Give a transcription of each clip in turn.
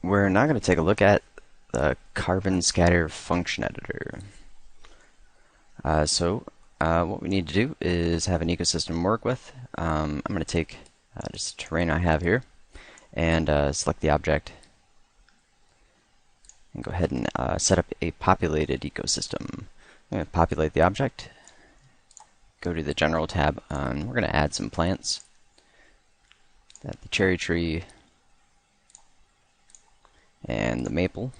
We're now going to take a look at the carbon scatter function editor. What we need to do is have an ecosystem to work with. I'm going to take just the terrain I have here and select the object and go ahead and set up a populated ecosystem. I'm going to populate the object, go to the General tab, and we're going to add some plants. The cherry tree and the maple.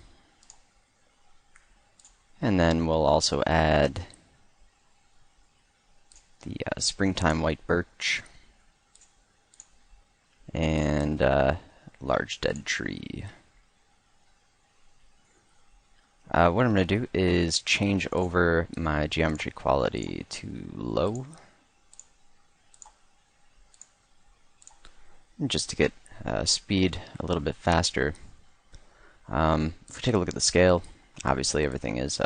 And then we'll also add the springtime white birch and large dead tree. What I'm going to do is change over my geometry quality to low, just to get speed a little bit faster. If we take a look at the scale, obviously everything is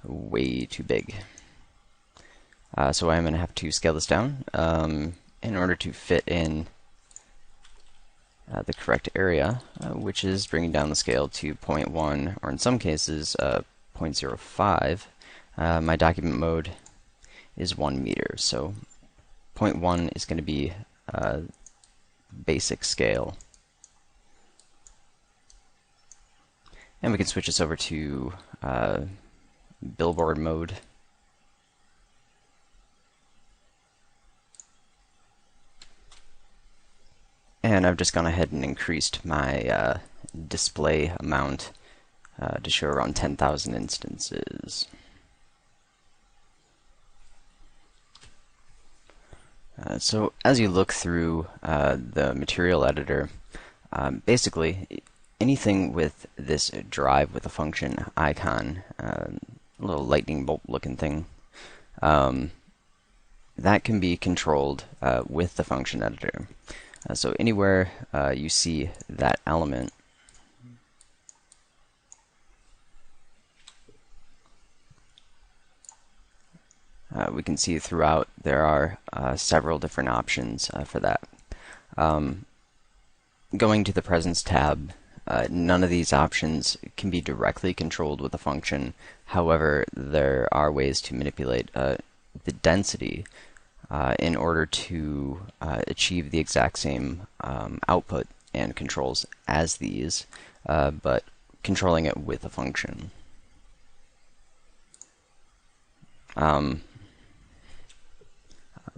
way too big. So I'm going to have to scale this down in order to fit in the correct area, which is bringing down the scale to 0.1, or in some cases 0.05. My document mode is 1 meter, so 0.1 is going to be basic scale. And we can switch this over to billboard mode. And I've just gone ahead and increased my display amount to show around 10,000 instances. So as you look through the material editor, basically anything with this drive with a function icon, a little lightning bolt looking thing, that can be controlled with the function editor. So anywhere you see that element, we can see throughout there are several different options for that. Going to the Presence tab, none of these options can be directly controlled with a function. However, there are ways to manipulate the density in order to achieve the exact same output and controls as these, but controlling it with a function.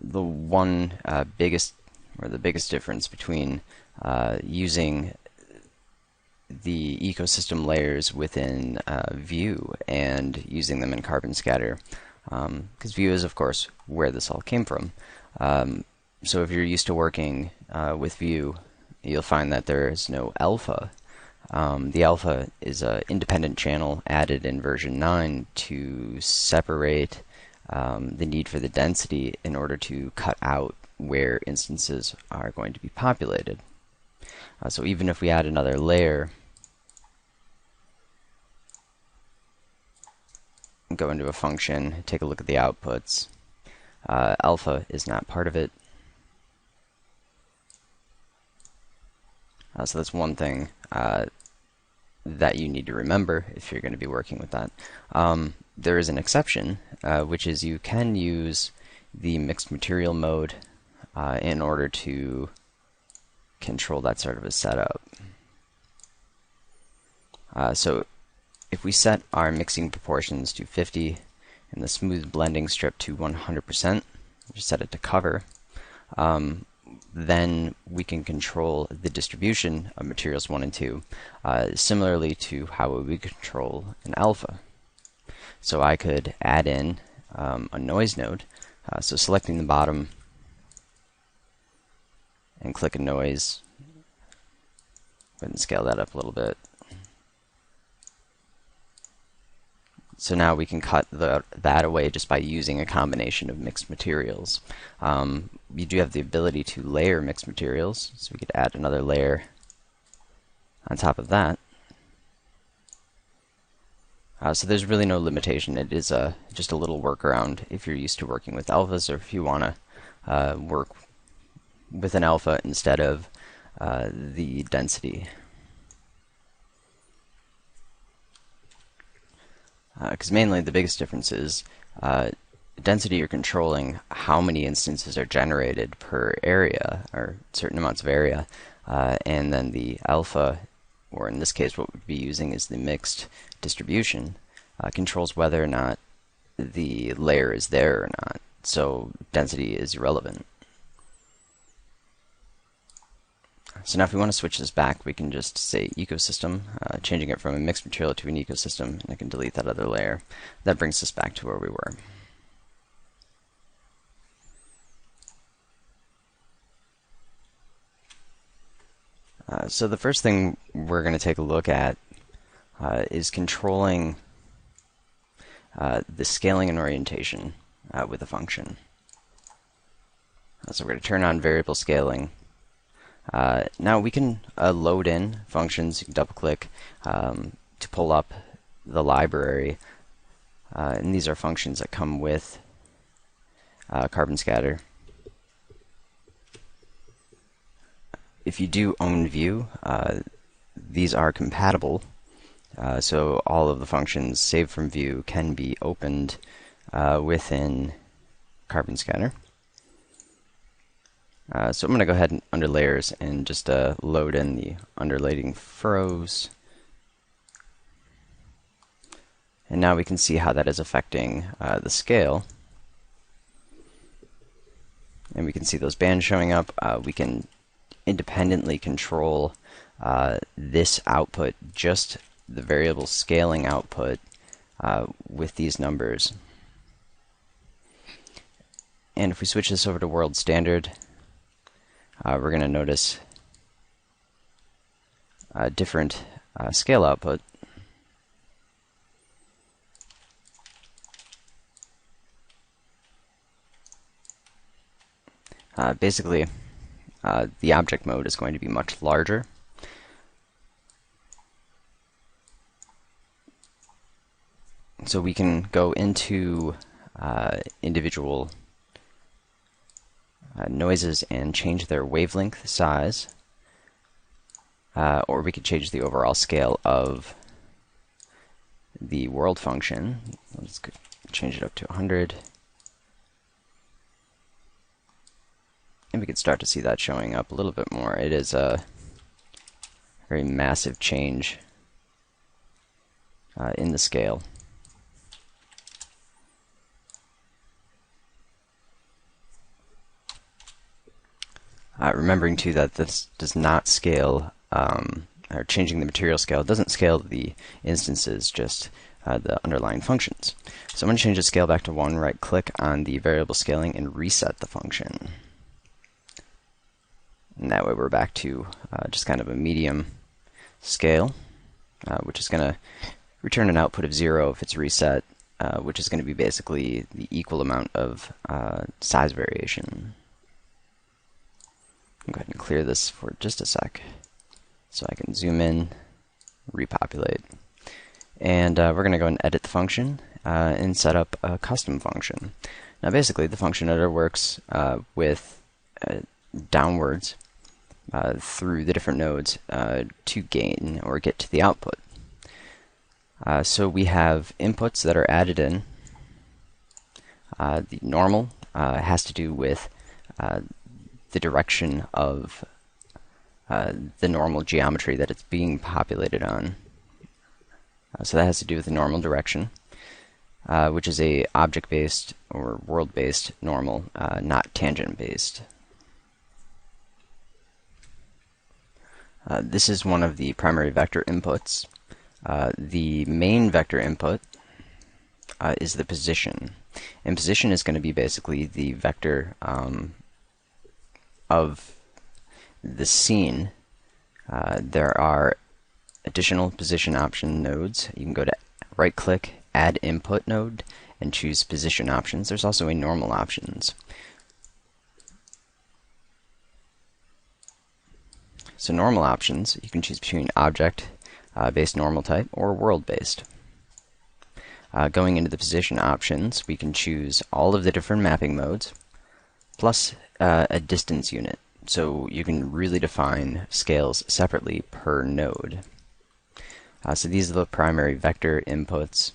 The one biggest difference between using the ecosystem layers within View and using them in Carbon Scatter, because View is, of course, where this all came from. So if you're used to working with View, you'll find that there is no alpha. The alpha is an independent channel added in version 9 to separate the need for the density in order to cut out where instances are going to be populated. So even if we add another layer, go into a function, take a look at the outputs, alpha is not part of it. So that's one thing that you need to remember if you're going to be working with that. There is an exception, which is you can use the mixed material mode in order to control that sort of a setup. So if we set our mixing proportions to 50 and the smooth blending strip to 100%, just set it to cover, then we can control the distribution of materials 1 and 2, similarly to how we would control an alpha. So I could add in a noise node, so selecting the bottom and click a noise, go ahead and scale that up a little bit. So now we can cut that away just by using a combination of mixed materials. You do have the ability to layer mixed materials, so we could add another layer on top of that. So there's really no limitation. It is just a little workaround if you're used to working with alphas, or if you want to work with an alpha instead of the density. because mainly the biggest difference is density. You're controlling how many instances are generated per area, or certain amounts of area, and then the alpha, or in this case what we'd be using is the mixed distribution, controls whether or not the layer is there or not. So density is irrelevant. So now if we want to switch this back, we can just say ecosystem, changing it from a mixed material to an ecosystem, and I can delete that other layer. That brings us back to where we were. So the first thing we're going to take a look at is controlling the scaling and orientation with a function. So we're going to turn on variable scaling. Now we can load in functions. You can double click to pull up the library, and these are functions that come with carbon scatter. If you do own Vue, these are compatible, so all of the functions saved from Vue can be opened within carbon scatter. So I'm going to go ahead and under layers and just load in the underlaying furrows. And now we can see how that is affecting the scale. And we can see those bands showing up. We can independently control this output, just the variable scaling output, with these numbers. And if we switch this over to world standard, we're going to notice a different scale output. Basically, the object mode is going to be much larger. So we can go into individual noises and change their wavelength size, or we could change the overall scale of the world function. Let's change it up to 100. And we could start to see that showing up a little bit more. It is a very massive change in the scale. Remembering too that this does not scale, or changing the material scale doesn't scale the instances, just the underlying functions. So I'm going to change the scale back to 1, right click on the variable scaling and reset the function. And that way we're back to just kind of a medium scale, which is going to return an output of 0 if it's reset, which is going to be basically the equal amount of size variation. I'll go ahead and clear this for just a sec so I can zoom in, repopulate. And we're going to go and edit the function and set up a custom function. Now basically the function editor works with downwards through the different nodes to gain or get to the output. So we have inputs that are added in. The normal has to do with the direction of the normal geometry that it's being populated on. So that has to do with the normal direction, which is a object-based or world-based normal, not tangent-based. This is one of the primary vector inputs. The main vector input is the position. And position is going to be basically the vector of the scene. There are additional position option nodes. You can go to right click, add input node, and choose position options. There's also a normal options. So normal options, you can choose between object based normal type or world based. Going into the position options, we can choose all of the different mapping modes plus a distance unit. So you can really define scales separately per node. So these are the primary vector inputs.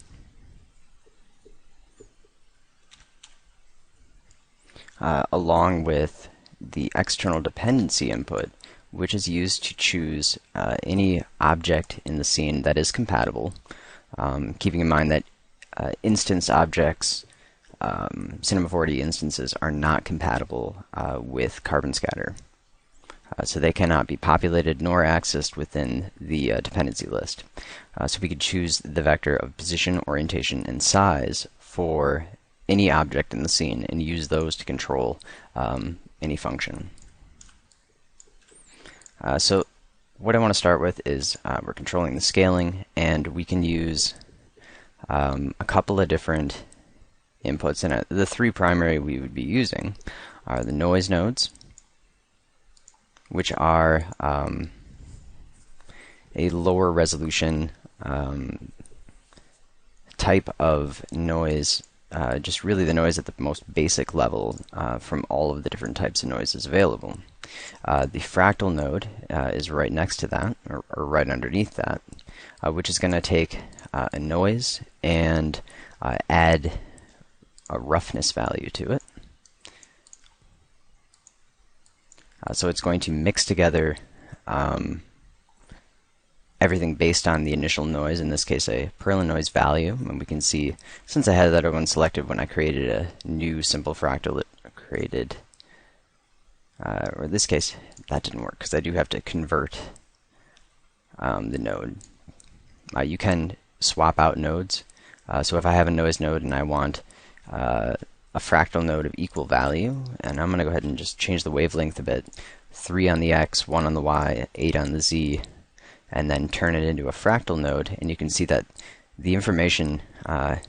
along with the external dependency input, which is used to choose any object in the scene that is compatible, keeping in mind that instance objects, Cinema 4D instances, are not compatible with Carbon Scatter. So they cannot be populated nor accessed within the dependency list. So we could choose the vector of position, orientation, and size for any object in the scene and use those to control any function. So what I want to start with is we're controlling the scaling, and we can use a couple of different inputs. And the three primary we would be using are the noise nodes, which are a lower resolution type of noise, just really the noise at the most basic level from all of the different types of noises available. The fractal node is right next to that, or right underneath that, which is going to take a noise and add a roughness value to it. So it's going to mix together everything based on the initial noise, in this case a Perlin noise value. And we can see, since I had that one selected when I created a new simple fractal, it created, or in this case, that didn't work because I do have to convert the node. You can swap out nodes. So if I have a noise node and I want a fractal node of equal value, and I'm going to go ahead and just change the wavelength a bit, 3 on the X, 1 on the Y, 8 on the Z, and then turn it into a fractal node, and you can see that the information has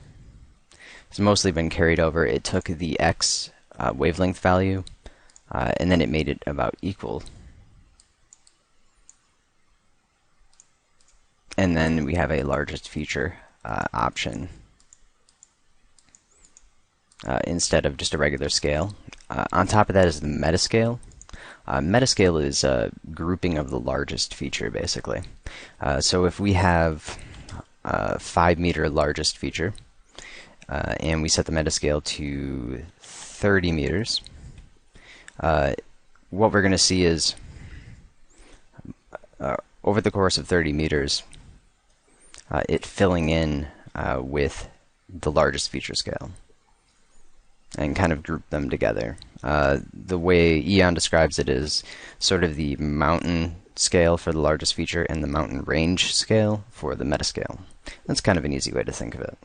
mostly been carried over. It took the X wavelength value, and then it made it about equal. And then we have a largest feature option instead of just a regular scale. On top of that is the Metascale. Metascale is a grouping of the largest feature, basically. So if we have a 5-meter largest feature, and we set the Metascale to 30 meters, what we're going to see is, over the course of 30 meters, it filling in with the largest feature scale, and kind of group them together. The way Eon describes it is sort of the mountain scale for the largest feature and the mountain range scale for the metascale. That's kind of an easy way to think of it.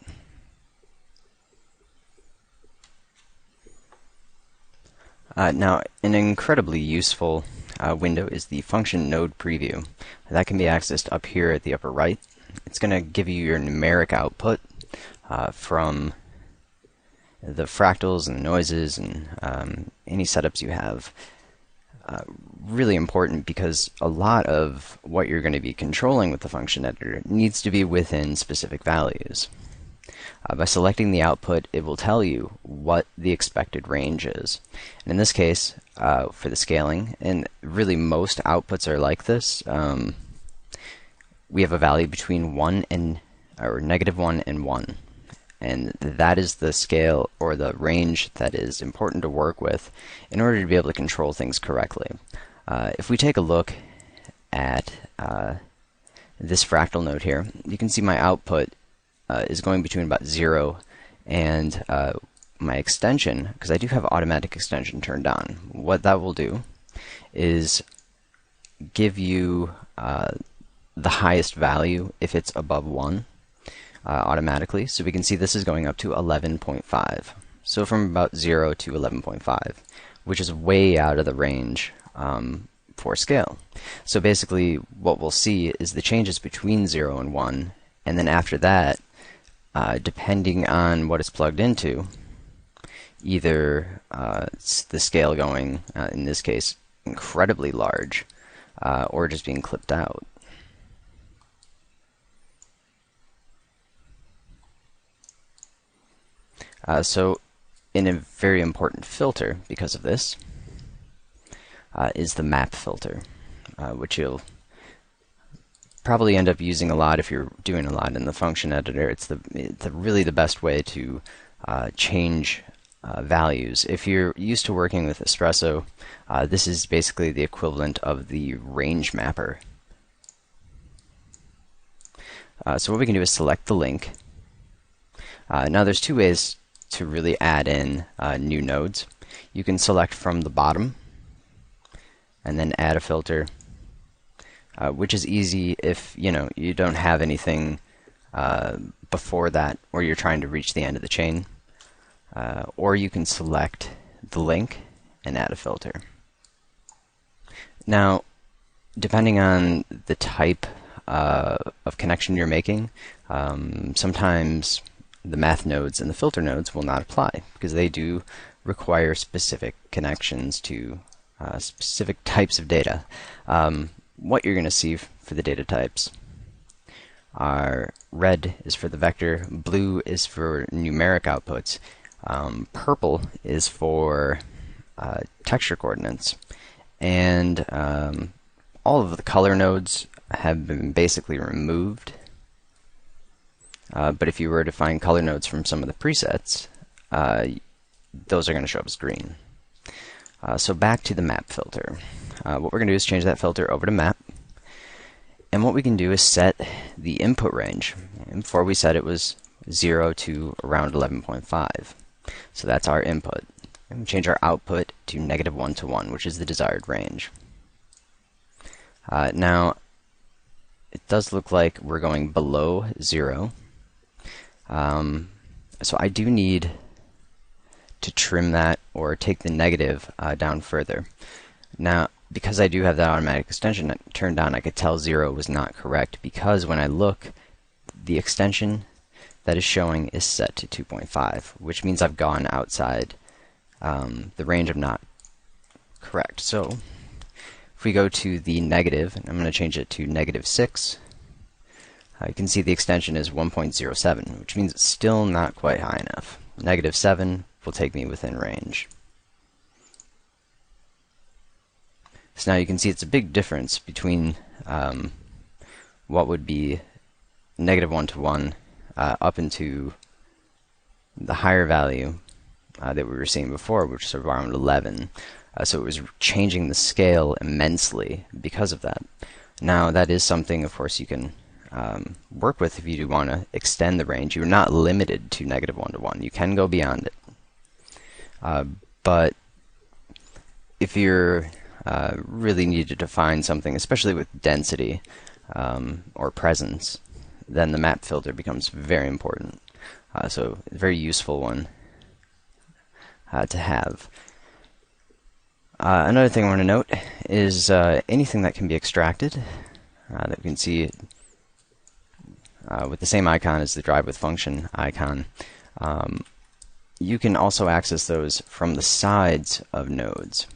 Now, an incredibly useful window is the function node preview. That can be accessed up here at the upper right. It's going to give you your numeric output from the fractals and the noises and any setups you have. Really important because a lot of what you're going to be controlling with the function editor needs to be within specific values. By selecting the output, it will tell you what the expected range is. And in this case, for the scaling, and really most outputs are like this, we have a value between 1 and, or -1 and 1. And that is the scale or the range that is important to work with in order to be able to control things correctly. If we take a look at this fractal node here, you can see my output is going between about 0 and my extension, because I do have automatic extension turned on. What that will do is give you the highest value if it's above 1. Automatically, so we can see this is going up to 11.5. So from about 0 to 11.5, which is way out of the range for scale. So basically what we'll see is the changes between 0 and 1, and then after that, depending on what it's plugged into, either the scale going, in this case, incredibly large, or just being clipped out. So in a very important filter because of this is the map filter, which you'll probably end up using a lot if you're doing a lot in the function editor. It's really the best way to change values. If you're used to working with Espresso, this is basically the equivalent of the range mapper. So what we can do is select the link. Now there's two ways to really add in new nodes. You can select from the bottom and then add a filter, which is easy if you don't have anything before that, or you're trying to reach the end of the chain. Or you can select the link and add a filter. Now, depending on the type of connection you're making, sometimes the math nodes and the filter nodes will not apply because they do require specific connections to specific types of data. What you're going to see for the data types are red is for the vector, blue is for numeric outputs, purple is for texture coordinates, and all of the color nodes have been basically removed. But if you were to find color nodes from some of the presets, those are going to show up as green. So back to the map filter. What we're going to do is change that filter over to map. And what we can do is set the input range. And before we said it was 0 to around 11.5. So that's our input. And we change our output to -1 to 1, which is the desired range. Now, it does look like we're going below 0. So I do need to trim that or take the negative down further. Now, because I do have that automatic extension turned on, I could tell 0 was not correct because when I look, the extension that is showing is set to 2.5, which means I've gone outside the range of not correct. So if we go to the negative, and I'm going to change it to -6, you can see the extension is 1.07, which means it's still not quite high enough. -7 will take me within range. So now you can see it's a big difference between what would be -1 to 1 up into the higher value that we were seeing before, which was around 11. So it was changing the scale immensely because of that. Now that is something, of course, you can work with if you do want to extend the range. You're not limited to -1 to 1. You can go beyond it. But if you're really need to define something, especially with density or presence, then the map filter becomes very important. So a very useful one to have. Another thing I want to note is anything that can be extracted that we can see with the same icon as the drive with function icon. You can also access those from the sides of nodes.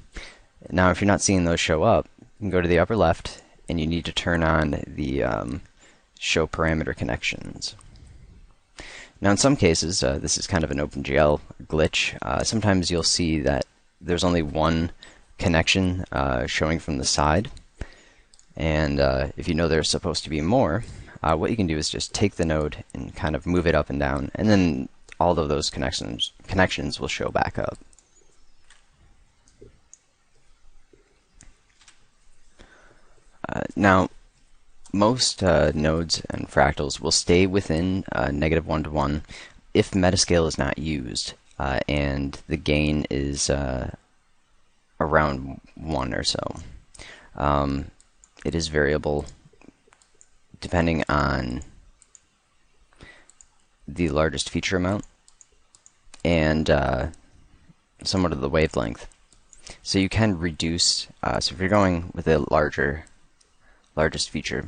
Now, if you're not seeing those show up, you can go to the upper left and you need to turn on the show parameter connections. Now, in some cases, this is kind of an OpenGL glitch. Sometimes you'll see that there's only one connection showing from the side, and if you know there's supposed to be more, what you can do is just take the node and kind of move it up and down, and then all of those connections will show back up. Now, most nodes and fractals will stay within -1 to 1 if Metascale is not used, and the gain is around 1 or so. It is variable depending on the largest feature amount and somewhat of the wavelength. So you can reduce, so if you're going with a largest feature,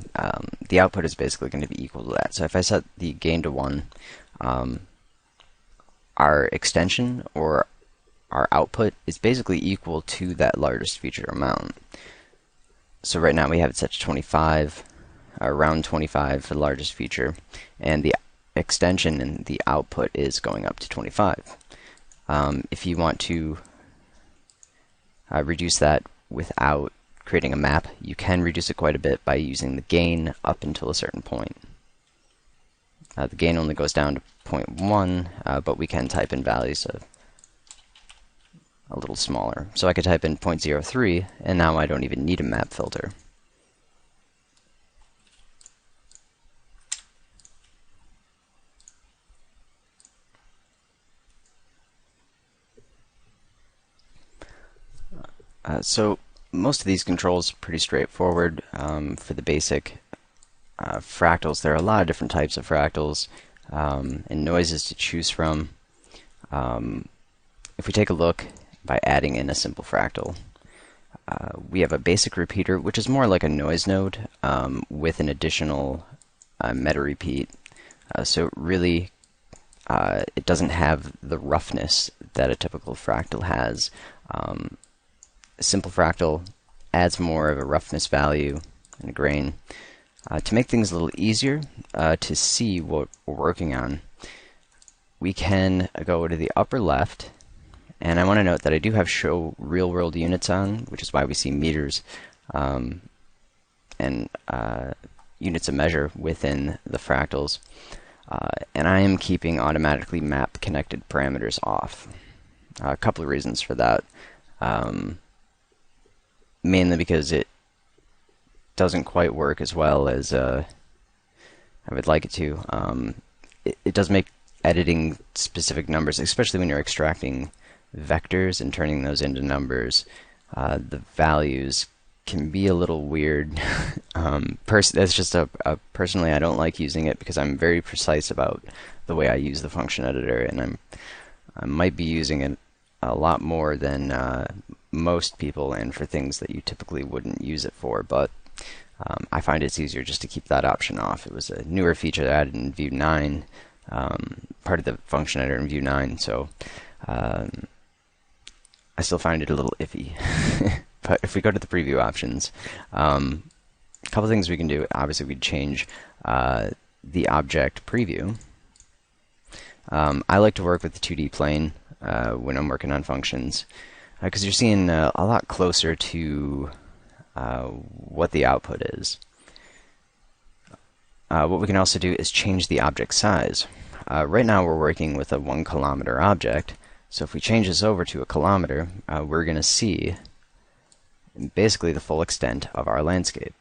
the output is basically going to be equal to that. So if I set the gain to 1, our extension or our output is basically equal to that largest feature amount. So right now we have it set to 25, around 25 for the largest feature, and the extension and the output is going up to 25. If you want to reduce that without creating a map, you can reduce it quite a bit by using the gain up until a certain point. The gain only goes down to 0.1, but we can type in values of a little smaller. So I could type in 0.03, and now I don't even need a map filter. So most of these controls are pretty straightforward. For the basic fractals, there are a lot of different types of fractals and noises to choose from. If we take a look by adding in a simple fractal, we have a basic repeater, which is more like a noise node with an additional meta repeat. So really, it doesn't have the roughness that a typical fractal has. A simple fractal adds more of a roughness value and a grain. To make things a little easier to see what we're working on, we can go to the upper left, and I want to note that I do have show real world units on, which is why we see meters and units of measure within the fractals. And I am keeping automatically map connected parameters off. A couple of reasons for that. Mainly because it doesn't quite work as well as I would like it to. It does make editing specific numbers, especially when you're extracting vectors and turning those into numbers, the values can be a little weird. That's just personally, I don't like using it because I'm very precise about the way I use the function editor, and I might be using it a lot more than most people, and for things that you typically wouldn't use it for, but I find it's easier just to keep that option off. It was a newer feature added in Vue 9, part of the function editor in Vue 9, so I still find it a little iffy. But if we go to the preview options, a couple things we can do. Obviously, we'd change the object preview. I like to work with the 2D plane when I'm working on functions, because you're seeing a lot closer to what the output is. What we can also do is change the object size. Right now we're working with a 1 kilometer object, so if we change this over to a kilometer, we're going to see basically the full extent of our landscape.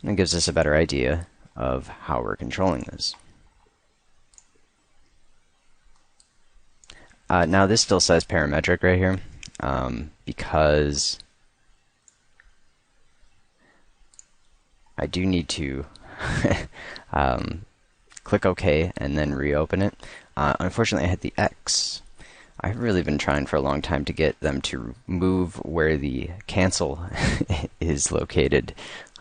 And it gives us a better idea of how we're controlling this. Now this still says parametric right here, because I do need to click OK and then reopen it. Unfortunately, I hit the X. I've really been trying for a long time to get them to move where the cancel is located,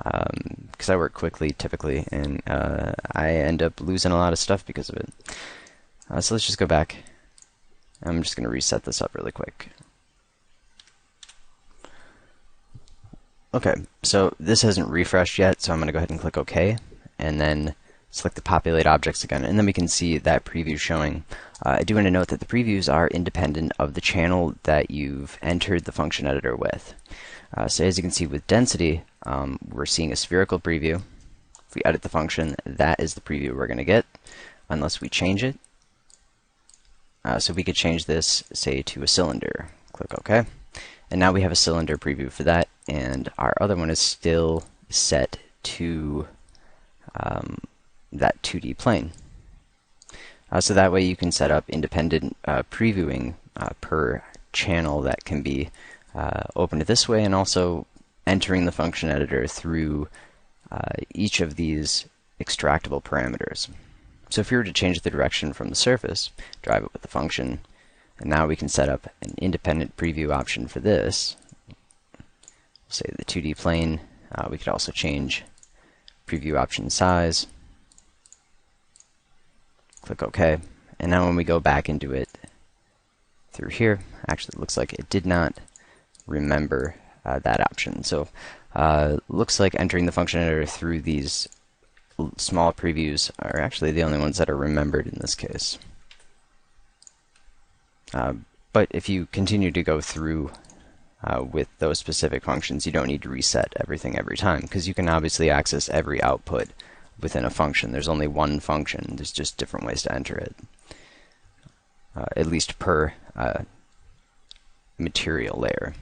because I work quickly typically, and I end up losing a lot of stuff because of it. So let's just go back. I'm just going to reset this up really quick. Okay, so this hasn't refreshed yet, so I'm going to go ahead and click OK, and then select the populate objects again, and then we can see that preview showing. I do want to note that the previews are independent of the channel that you've entered the function editor with. So as you can see with density, we're seeing a spherical preview. If we edit the function, that is the preview we're going to get, unless we change it. So we could change this, say, to a cylinder. Click OK. And now we have a cylinder preview for that, and our other one is still set to that 2D plane. So that way you can set up independent previewing per channel that can be opened this way, and also entering the function editor through each of these extractable parameters. So if you were to change the direction from the surface, drive it with the function, and now we can set up an independent preview option for this. We'll say the 2D plane. We could also change preview option size. Click OK. And now when we go back into it through here, actually it looks like it did not remember that option. So looks like entering the function editor through these small previews are actually the only ones that are remembered in this case. But if you continue to go through with those specific functions, you don't need to reset everything every time, because you can obviously access every output within a function. There's only one function. There's just different ways to enter it. at least per material layer.